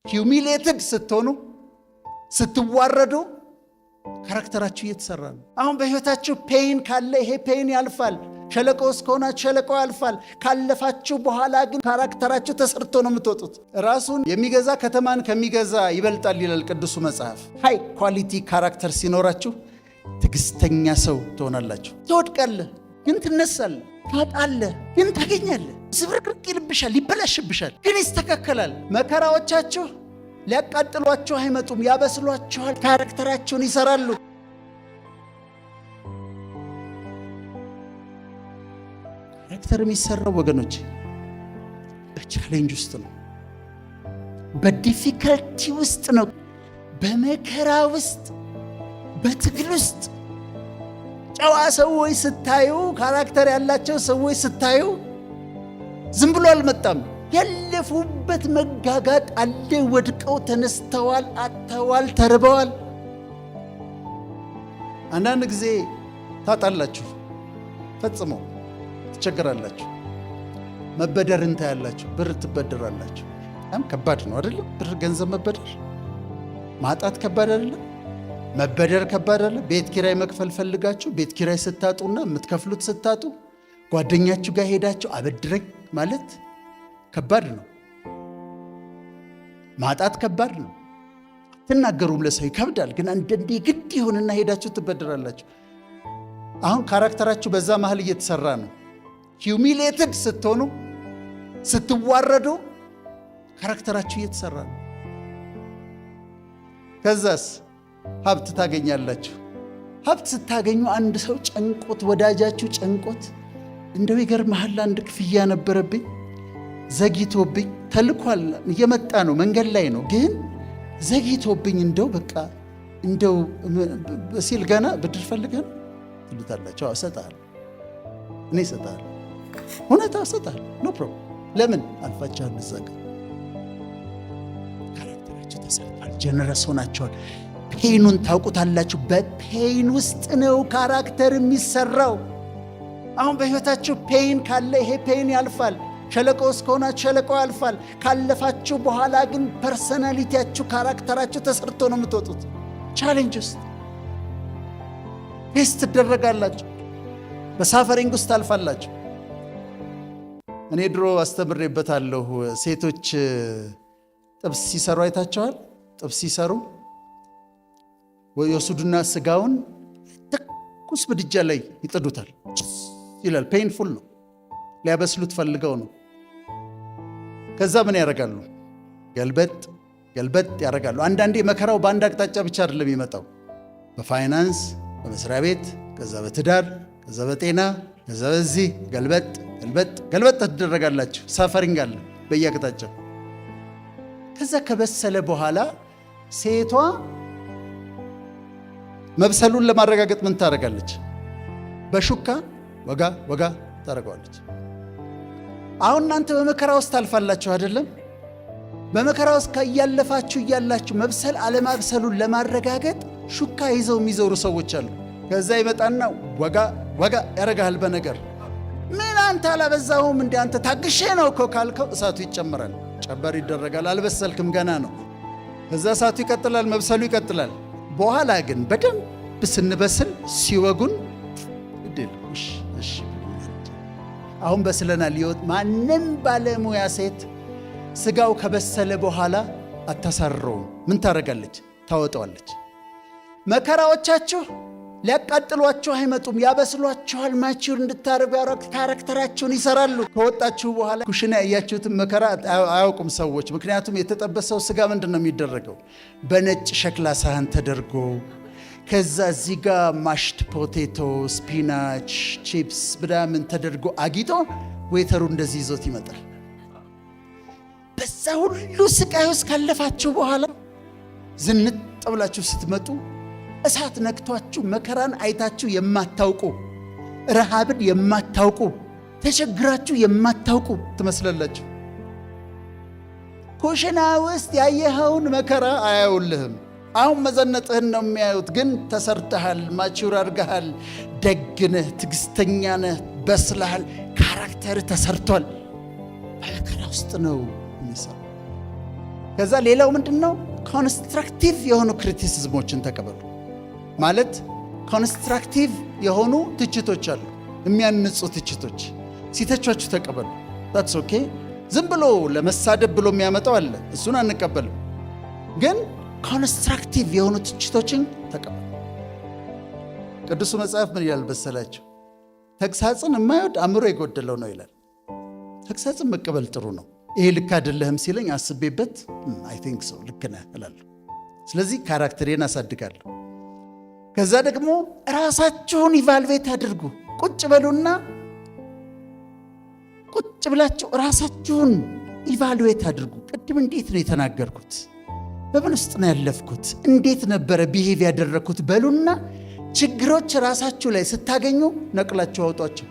ሂዩሚሌትድ ስትሆኑ ስትዋረዱ ካራክተራችሁ እየተሰራ ነው። አሁን በህይወታችሁ ፔን ካለ ይሄ ፔን ያልፋል። ሸለቆ ውስጥ ከሆናችሁ ሸለቆ ያልፋል። ካለፋችሁ በኋላ ግን ካራክተራችሁ ተሰርቶ ነው የምትወጡት። ራሱን የሚገዛ ከተማን ከሚገዛ ይበልጣል ይላል ቅዱሱ መጽሐፍ። ሃይ ኳሊቲ ካራክተር ሲኖራችሁ ትዕግስተኛ ሰው ትሆናላችሁ። ትወድቃለህ ግን ትነሳለህ፣ ታጣለህ ግን ታገኛለህ። ዝብርቅርቅ ይልብሻል፣ ይበላሽብሻል፣ ግን ይስተካከላል። መከራዎቻችሁ ሊያቃጥሏችሁ አይመጡም፣ ያበስሏችኋል፣ ካራክተራችሁን ይሰራሉ። ካራክተር የሚሰራው ወገኖች በቻሌንጅ ውስጥ ነው፣ በዲፊከልቲ ውስጥ ነው፣ በመከራ ውስጥ፣ በትግል ውስጥ። ጨዋ ሰዎች ስታዩ፣ ካራክተር ያላቸው ሰዎች ስታዩ ዝም ብሎ አልመጣም። ያለፉበት መጋጋጥ አለ። ወድቀው ተነስተዋል፣ አጥተዋል፣ ተርበዋል። አንዳንድ ጊዜ ታጣላችሁ፣ ፈጽሞ ትቸገራላችሁ። መበደርን ታያላችሁ፣ ብር ትበደራላችሁ። በጣም ከባድ ነው አይደለም? ብር ገንዘብ መበደር ማጣት ከባድ አይደለም? መበደር ከባድ አይደለም? ቤት ኪራይ መክፈል ፈልጋችሁ ቤት ኪራይ ስታጡና የምትከፍሉት ስታጡ ጓደኛችሁ ጋር ሄዳችሁ አበድረኝ ማለት ከባድ ነው። ማጣት ከባድ ነው። አትናገሩም፣ ለሰው ይከብዳል። ግን አንዳንዴ ግድ ይሆንና ሄዳችሁ ትበደራላችሁ። አሁን ካራክተራችሁ በዛ መሃል እየተሰራ ነው። ሂዩሚሌትድ ስትሆኑ ስትዋረዱ ካራክተራችሁ እየተሰራ ነው። ከዛስ ሀብት ታገኛላችሁ። ሀብት ስታገኙ አንድ ሰው ጨንቆት፣ ወዳጃችሁ ጨንቆት፣ እንደው ይገርምሃል አንድ ክፍያ ነበረብኝ ዘግይቶብኝ፣ ተልኳል እየመጣ ነው መንገድ ላይ ነው ግን ዘግይቶብኝ፣ እንደው በቃ እንደው ሲል ገና ብድር ፈልገን ትሉታላችሁ። እሰጥሃለሁ፣ እኔ እሰጥሃለሁ፣ እውነታ እሰጥሃለሁ፣ ኖ ፕሮብለም። ለምን አልፋችኋል? እዛ ጋር ካራክተራችሁ ተሰርቷል፣ ጀነረስ ሆናችኋል። ፔኑን ታውቁታላችሁ። በፔን ውስጥ ነው ካራክተር የሚሰራው። አሁን በህይወታችሁ ፔን ካለ ይሄ ፔን ያልፋል። ሸለቆ ውስጥ ከሆናችሁ ሸለቆ ያልፋል። ካለፋችሁ በኋላ ግን ፐርሰናሊቲያችሁ፣ ካራክተራችሁ ተሰርቶ ነው የምትወጡት። ቻሌንጅ ውስጥ ፌስ ትደረጋላችሁ። በሳፈሪንግ ውስጥ ታልፋላችሁ። እኔ ድሮ አስተምሬበታለሁ። ሴቶች ጥብስ ሲሰሩ አይታቸዋል። ጥብስ ሲሰሩ ወይወስዱና ስጋውን ትኩስ ምድጃ ላይ ይጥዱታል ይላል። ፔንፉል ነው። ሊያበስሉት ፈልገው ነው። ከዛ ምን ያደርጋሉ? ገልበጥ ገልበጥ ያደርጋሉ። አንዳንዴ መከራው በአንድ አቅጣጫ ብቻ አይደለም የሚመጣው። በፋይናንስ፣ በመስሪያ ቤት፣ ከዛ በትዳር፣ ከዛ በጤና፣ ከዛ በዚህ ገልበጥ ገልበጥ ገልበጥ ትደረጋላችሁ። ሳፈሪንግ አለ በየአቅጣጫው። ከዛ ከበሰለ በኋላ ሴቷ መብሰሉን ለማረጋገጥ ምን ታደርጋለች? በሹካ ወጋ ወጋ ታደርገዋለች። አሁን እናንተ በመከራ ውስጥ ታልፋላችሁ አይደለም? በመከራ ውስጥ እያለፋችሁ እያላችሁ መብሰል አለማብሰሉን ለማረጋገጥ ሹካ ይዘው የሚዞሩ ሰዎች አሉ። ከዛ ይመጣና ወጋ ወጋ ያረጋል በነገር። ምን አንተ አላበዛሁም እንዴ? አንተ ታግሼ ነው እኮ ካልከው እሳቱ ይጨምራል፣ ጨበር ይደረጋል። አልበሰልክም ገና ነው። ከዛ እሳቱ ይቀጥላል፣ መብሰሉ ይቀጥላል። በኋላ ግን በደንብ ስንበስል ሲወጉን እድል እሺ አሁን በስለናል ሊወጥ። ማንም ባለሙያ ሴት ስጋው ከበሰለ በኋላ አታሳርረውም። ምን ታረጋለች? ታወጣዋለች። መከራዎቻችሁ ሊያቃጥሏችሁ አይመጡም፣ ያበስሏችኋል። ማቹር እንድታረጉ ካራክተራችሁን ይሰራሉ። ከወጣችሁ በኋላ ኩሽና ያያችሁትን መከራ አያውቁም ሰዎች። ምክንያቱም የተጠበሰው ስጋ ምንድን ነው የሚደረገው? በነጭ ሸክላ ሳህን ተደርጎ ከዛ እዚህ ጋር ማሽድ ፖቴቶ፣ ስፒናች፣ ቺፕስ ምናምን ተደርጎ አጊጦ ዌተሩ እንደዚህ ይዞት ይመጣል። በዛ ሁሉ ስቃይ ውስጥ ካለፋችሁ በኋላ ዝንጥ ብላችሁ ስትመጡ እሳት ነክቷችሁ መከራን አይታችሁ የማታውቁ፣ ረሃብን የማታውቁ፣ ተቸግራችሁ የማታውቁ ትመስላላችሁ። ኩሽና ውስጥ ያየኸውን መከራ አያውልህም። አሁን መዘነጥህን ነው የሚያዩት። ግን ተሰርተሃል፣ ማቹር አድርገሃል፣ ደግነህ፣ ትዕግስተኛ ነህ፣ በስለሃል፣ ካራክተር ተሰርቷል። በመከራ ውስጥ ነው የሚሰራው። ከዛ ሌላው ምንድነው? ኮንስትራክቲቭ የሆኑ ክሪቲሲዝሞችን ተቀበሉ። ማለት ኮንስትራክቲቭ የሆኑ ትችቶች አሉ፣ የሚያንጹ ትችቶች። ሲተቿችሁ ተቀበሉ። that's okay። ዝም ብሎ ለመሳደብ ብሎ የሚያመጣው አለ፣ እሱን አንቀበልም። ግን ኮንስትራክቲቭ የሆኑ ትችቶችን ተቀበሉ። ቅዱሱ መጽሐፍ ምን ይላል መሰላችሁ? ተግሳጽን የማይወድ አእምሮ የጎደለው ነው ይላል። ተግሳጽን መቀበል ጥሩ ነው። ይሄ ልክ አይደለህም ሲለኝ አስቤበት አይ ቲንክ ሶ ልክ ነህ እላለሁ። ስለዚህ ካራክተሬን አሳድጋለሁ። ከዛ ደግሞ ራሳችሁን ኢቫልቬት አድርጉ። ቁጭ በሉና ቁጭ ብላችሁ ራሳችሁን ኢቫሉዌት አድርጉ። ቅድም እንዴት ነው የተናገርኩት? በምን ውስጥ ነው ያለፍኩት? እንዴት ነበረ ቢሄቭ ያደረኩት? በሉና ችግሮች ራሳችሁ ላይ ስታገኙ ነቅላችሁ አውጧቸው።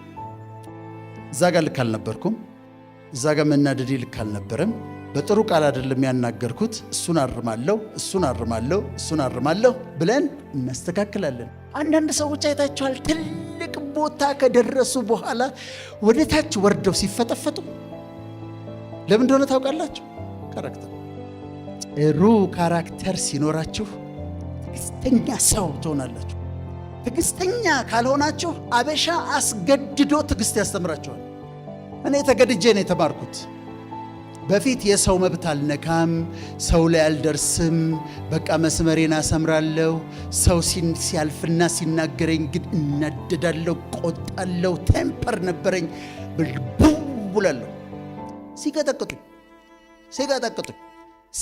እዛ ጋር ልክ አልነበርኩም፣ እዛ ጋር መናደዴ ልክ አልነበረም፣ በጥሩ ቃል አይደለም ያናገርኩት፣ እሱን አርማለሁ ብለን እናስተካክላለን። አንዳንድ ሰዎች አይታችኋል፣ ትልቅ ቦታ ከደረሱ በኋላ ወደ ታች ወርደው ሲፈጠፈጡ ለምን እንደሆነ ታውቃላችሁ? ካራክተር። ጥሩ ካራክተር ሲኖራችሁ ትዕግስተኛ ሰው ትሆናላችሁ። ትዕግስተኛ ካልሆናችሁ አበሻ አስገድዶ ትዕግስት ያስተምራችኋል። እኔ ተገድጄ ነው የተማርኩት። በፊት የሰው መብት አልነካም፣ ሰው ላይ አልደርስም፣ በቃ መስመሬን አሰምራለሁ። ሰው ሲያልፍና ሲናገረኝ ግን እናደዳለሁ፣ ቆጣለሁ፣ ቴምፐር ነበረኝ፣ ብላለሁ።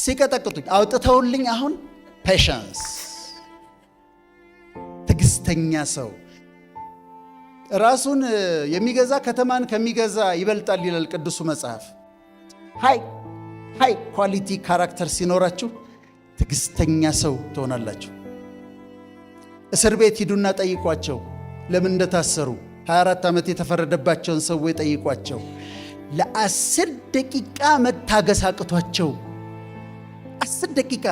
ሲቀጠቅጡኝ አውጥተውልኝ አሁን ፔሻንስ፣ ትዕግስተኛ ሰው ራሱን የሚገዛ ከተማን ከሚገዛ ይበልጣል ይላል ቅዱሱ መጽሐፍ። ሃይ ኳሊቲ ካራክተር ሲኖራችሁ ትዕግስተኛ ሰው ትሆናላችሁ። እስር ቤት ሂዱና ጠይቋቸው ለምን እንደታሰሩ። 24 ዓመት የተፈረደባቸውን ሰዎች ጠይቋቸው። ለ10 ደቂቃ መታገስ አቅቷቸው 10 ደቂቃ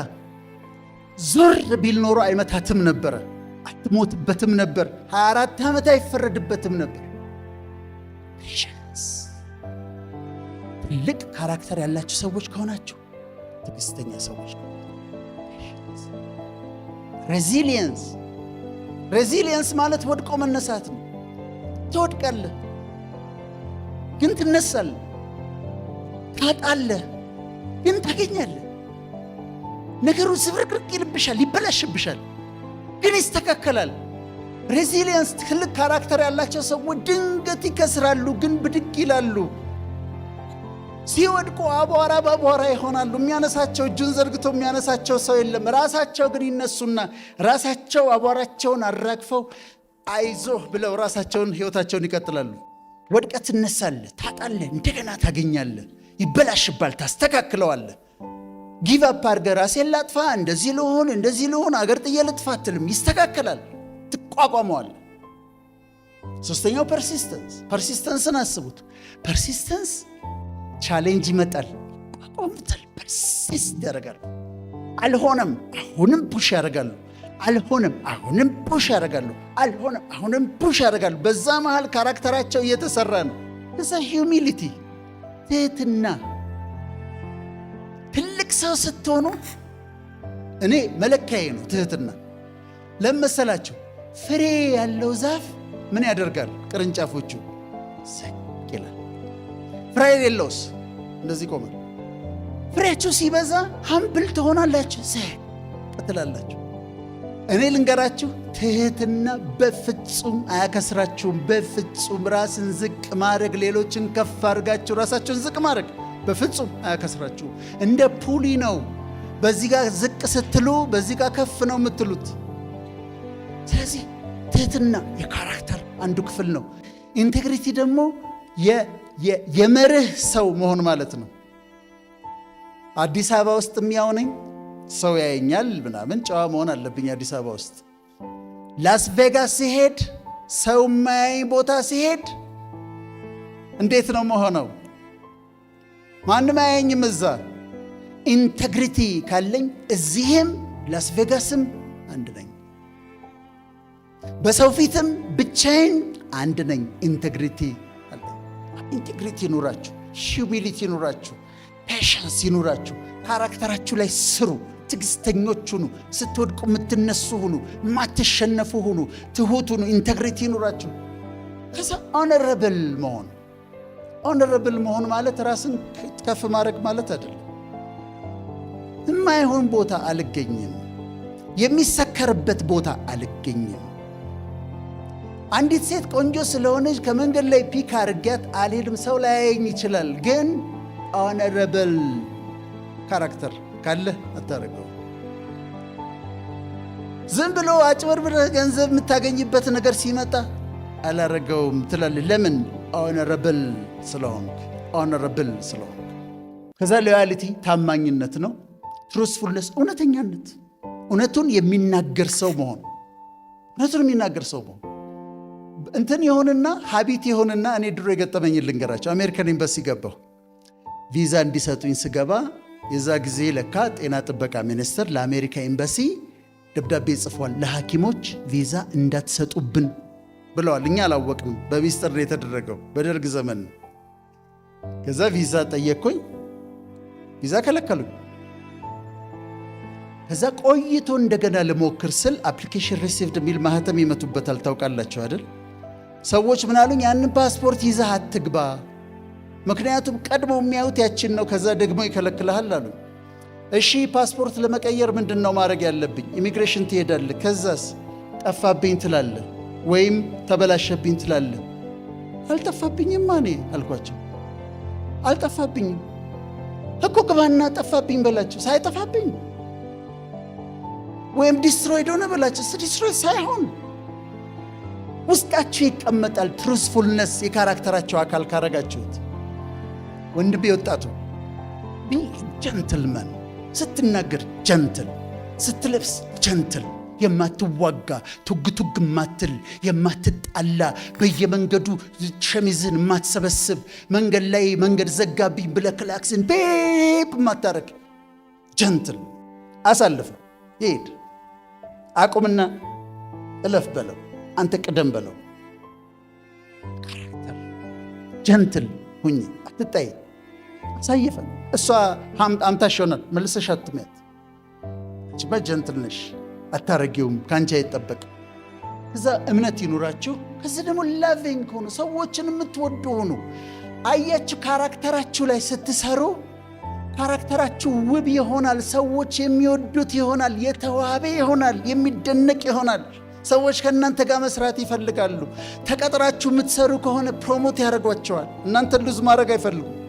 ዞር ቢል ኖሮ አይመታትም ነበረ፣ አትሞትበትም ነበር፣ 24 ዓመት አይፈረድበትም ነበር። ትልቅ ካራክተር ያላችሁ ሰዎች ከሆናችሁ ትዕግስተኛ ሰዎች። ሬዚሊየንስ ማለት ወድቆ መነሳት ነው። ትወድቃለህ ግን ትነሳለህ፣ ታጣለህ ግን ታገኛለህ። ነገሩ ዝብርቅርቅ ይልብሻል፣ ይበላሽብሻል፣ ግን ይስተካከላል። ሬዚሊየንስ ትልቅ ካራክተር ያላቸው ሰዎች ድንገት ይከስራሉ፣ ግን ብድግ ይላሉ። ሲወድቁ አቧራ በአቧራ ይሆናሉ። የሚያነሳቸው እጁን ዘርግቶ የሚያነሳቸው ሰው የለም። ራሳቸው ግን ይነሱና ራሳቸው አቧራቸውን አራግፈው አይዞህ ብለው ራሳቸውን ሕይወታቸውን ይቀጥላሉ። ወድቀት ትነሳለህ፣ ታጣለህ፣ እንደገና ታገኛለህ። ይበላሽባል፣ ታስተካክለዋለህ። ጊቭ አፕ አድርገህ ራሴን ላጥፋ፣ እንደዚህ ልሆን፣ አገር ጥዬ ልጥፋ አትልም። ይስተካከላል፣ ትቋቋመዋለህ። ሶስተኛው ፐርሲስተንስን አስቡት። ፐርሲስተንስ ቻሌንጅ ይመጣል፣ ቋቋሙታል፣ ፐርሲስት ያደርጋሉ። አልሆነም፣ አሁንም ፑሽ ያደርጋሉ። አሁንም ፑሽ ያደርጋሉ። በዛ መሃል ካራክተራቸው እየተሰራ ነው። እዛ ሂዩሚሊቲ፣ ትህትና። ትልቅ ሰው ስትሆኑ እኔ መለካዬ ነው ትህትና። ለመሰላችሁ ፍሬ ያለው ዛፍ ምን ያደርጋል? ቅርንጫፎቹ ዘቅ ይላል። ፍሬ የሌለውስ እንደዚህ ቆማል። ፍሬያችሁ ሲበዛ ሀምብል ትሆናላችሁ፣ ዘቅ ትላላችሁ። እኔ ልንገራችሁ፣ ትህትና በፍጹም አያከስራችሁም። በፍጹም ራስን ዝቅ ማድረግ፣ ሌሎችን ከፍ አድርጋችሁ ራሳችሁን ዝቅ ማድረግ በፍጹም አያከስራችሁም። እንደ ፑሊ ነው። በዚህ ጋር ዝቅ ስትሉ በዚህ ጋር ከፍ ነው የምትሉት። ስለዚህ ትህትና የካራክተር አንዱ ክፍል ነው። ኢንቴግሪቲ ደግሞ የመርህ ሰው መሆን ማለት ነው። አዲስ አበባ ውስጥ የሚያውነኝ ሰው ያየኛል ምናምን፣ ጨዋ መሆን አለብኝ። አዲስ አበባ ውስጥ ላስ ቬጋስ ሲሄድ፣ ሰው የማያየኝ ቦታ ሲሄድ እንዴት ነው መሆነው? ማንም አያየኝም እዛ። ኢንቴግሪቲ ካለኝ እዚህም ላስ ቬጋስም አንድ ነኝ፣ በሰው ፊትም ብቻዬን አንድ ነኝ። ኢንቴግሪቲ አለኝ። ኢንቴግሪቲ ኑራችሁ፣ ሂዩሚሊቲ ኑራችሁ፣ ፔሽንስ ይኑራችሁ። ካራክተራችሁ ላይ ስሩ። ትዕግስተኞች ሁኑ። ስትወድቁ የምትነሱ ሁኑ። የማትሸነፉ ሁኑ። ትሁት ሁኑ። ኢንቴግሪቲ ይኑራችሁ። ከዛ ኦነረብል መሆን ማለት ራስን ከፍ ማድረግ ማለት አይደለም። የማይሆን ቦታ አልገኝም። የሚሰከርበት ቦታ አልገኝም። አንዲት ሴት ቆንጆ ስለሆነች ከመንገድ ላይ ፒክ አድርጊያት አልሄድም። ሰው ላያየኝ ይችላል፣ ግን ኦነረብል ካራክተር ካለ አታረገው። ዝም ብሎ አጭበርብረህ ገንዘብ የምታገኝበት ነገር ሲመጣ አላረገውም ትላለህ። ለምን? ኦነረብል ስለሆንክ። ከዛ ሎያሊቲ ታማኝነት ነው። ትሩስፉልነስ እውነተኛነት፣ እውነቱን የሚናገር ሰው መሆን። እንትን የሆንና ሀቢት የሆንና እኔ ድሮ የገጠመኝ ልንገራቸው። አሜሪካን ኤምባሲ ገባሁ። ቪዛ እንዲሰጡኝ ስገባ የዛ ጊዜ ለካ ጤና ጥበቃ ሚኒስቴር ለአሜሪካ ኤምባሲ ደብዳቤ ጽፏል። ለሐኪሞች ቪዛ እንዳትሰጡብን ብለዋል። እኛ አላወቅንም። በሚስጥር ነው የተደረገው፣ በደርግ ዘመን። ከዛ ቪዛ ጠየቅኩኝ፣ ቪዛ ከለከሉኝ። ከዛ ቆይቶ እንደገና ልሞክር ስል አፕሊኬሽን ሪሲቭድ የሚል ማህተም ይመቱበታል። ታውቃላችሁ አይደል? ሰዎች ምን አሉኝ? ያንን ፓስፖርት ይዘህ አትግባ፣ ምክንያቱም ቀድሞ የሚያዩት ያችን ነው፣ ከዛ ደግሞ ይከለክልሃል አሉ። እሺ ፓስፖርት ለመቀየር ምንድን ነው ማድረግ ያለብኝ? ኢሚግሬሽን ትሄዳለህ። ከዛስ? ጠፋብኝ ትላለህ ወይም ተበላሸብኝ ትላለህ። አልጠፋብኝማ እኔ አልኳቸው። አልጠፋብኝም እኮ ግባና ጠፋብኝ በላቸው። ሳይጠፋብኝ ወይም ዲስትሮይድ ሆነ በላቸው። ዲስትሮይድ ሳይሆን ውስጣችሁ ይቀመጣል። ትሩስፉልነስ የካራክተራቸው አካል ካረጋችሁት። ወንድሜ ወጣቱ ቢ ጀንትልመን፣ ስትናገር ጀንትል፣ ስትለብስ ጀንትል፣ የማትዋጋ ቱግ ማትል፣ የማትጣላ፣ በየመንገዱ ሸሚዝን የማትሰበስብ፣ መንገድ ላይ መንገድ ዘጋብኝ ብለህ ክላክስን ቤፕ ማታረግ ጀንትል። አሳልፈው ይሄድ። አቁምና እለፍ በለው፣ አንተ ቅደም በለው። ካራክተር ጀንትል ሁኚ፣ አትጣይ። አሳየፈ እሷ አምታሽ ሆናል መልሰሽ አትመያት። እችማ ጀንትል ነሽ፣ አታረጊውም፣ ከአንቺ አይጠበቅ። ከዛ እምነት ይኑራችሁ። ከዚ ደግሞ ላቪንግ ሆኑ፣ ሰዎችን የምትወዱ ሆኑ። አያችሁ፣ ካራክተራችሁ ላይ ስትሰሩ ካራክተራችሁ ውብ ይሆናል። ሰዎች የሚወዱት ይሆናል፣ የተዋበ ይሆናል፣ የሚደነቅ ይሆናል። ሰዎች ከእናንተ ጋር መስራት ይፈልጋሉ። ተቀጥራችሁ የምትሰሩ ከሆነ ፕሮሞት ያደርጓቸዋል። እናንተን ሉዝ ማድረግ አይፈልጉም።